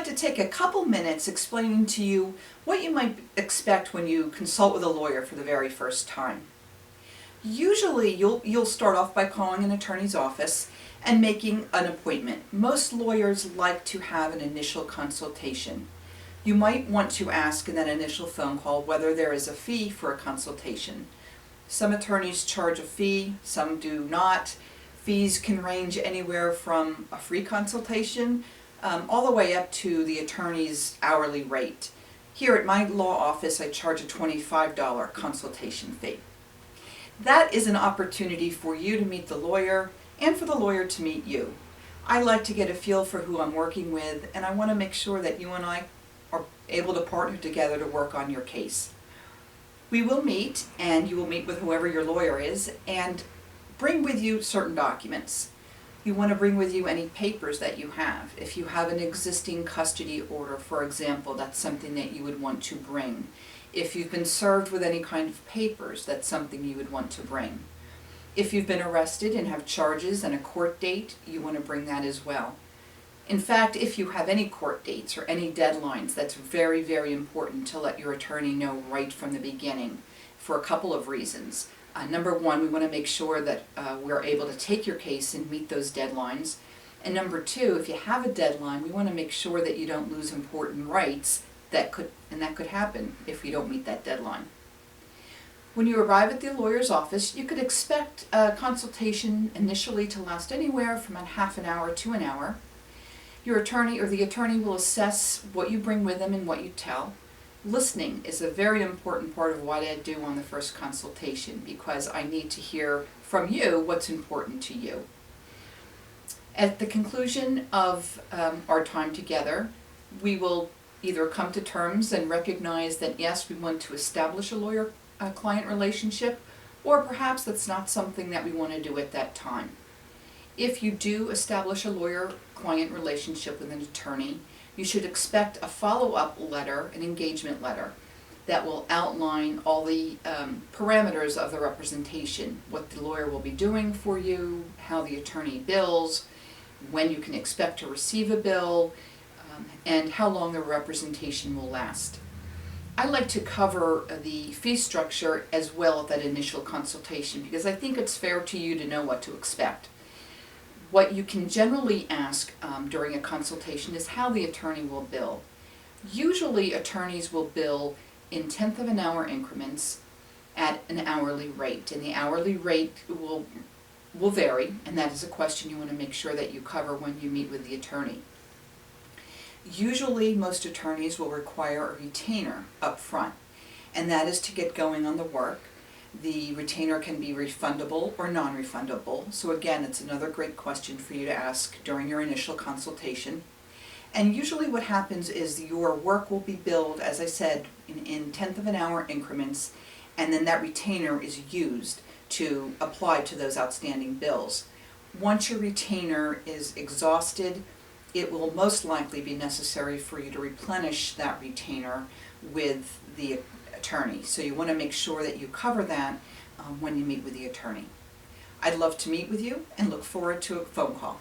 to take a couple minutes explaining to you what you might expect when you consult with a lawyer for the very first time. Usually you'll start off by calling an attorney's office and making an appointment. Most lawyers like to have an initial consultation. You might want to ask in that initial phone call whether there is a fee for a consultation. Some attorneys charge a fee, some do not. Fees can range anywhere from a free consultation all the way up to the attorney's hourly rate. Here at my law office, I charge a $25 consultation fee. That is an opportunity for you to meet the lawyer and for the lawyer to meet you. I like to get a feel for who I'm working with, and I want to make sure that you and I are able to partner together to work on your case. We will meet, and you will meet with whoever your lawyer is, and bring with you certain documents. You want to bring with you any papers that you have. If you have an existing custody order, for example, that's something that you would want to bring. If you've been served with any kind of papers, that's something you would want to bring. If you've been arrested and have charges and a court date, you want to bring that as well. In fact, if you have any court dates or any deadlines, that's very, very important to let your attorney know right from the beginning for a couple of reasons. Number one, we want to make sure that we're able to take your case and meet those deadlines. And number two, if you have a deadline, we want to make sure that you don't lose important rights that could happen if you don't meet that deadline. When you arrive at the lawyer's office, you could expect a consultation initially to last anywhere from a half an hour to an hour. Your attorney or the attorney will assess what you bring with them and what you tell. Listening is a very important part of what I do on the first consultation because I need to hear from you what's important to you. At the conclusion of our time together, we will either come to terms and recognize that yes, we want to establish a lawyer-client relationship, or perhaps that's not something that we want to do at that time. If you do establish a lawyer-client relationship with an attorney, you should expect a follow-up letter, an engagement letter, that will outline all the parameters of the representation, what the lawyer will be doing for you, how the attorney bills, when you can expect to receive a bill, and how long the representation will last. I like to cover the fee structure as well at that initial consultation because I think it's fair to you to know what to expect. What you can generally ask during a consultation is how the attorney will bill. Usually attorneys will bill in tenth of an hour increments at an hourly rate, and the hourly rate will vary, and that is a question you want to make sure that you cover when you meet with the attorney. Usually most attorneys will require a retainer up front, and that is to get going on the work. The retainer can be refundable or non-refundable, so again, it's another great question for you to ask during your initial consultation. And usually what happens is your work will be billed, as I said, in tenth of an hour increments, and then that retainer is used to apply to those outstanding bills. Once your retainer is exhausted, it will most likely be necessary for you to replenish that retainer with the attorney. So you want to make sure that you cover that when you meet with the attorney. I'd love to meet with you and look forward to a phone call.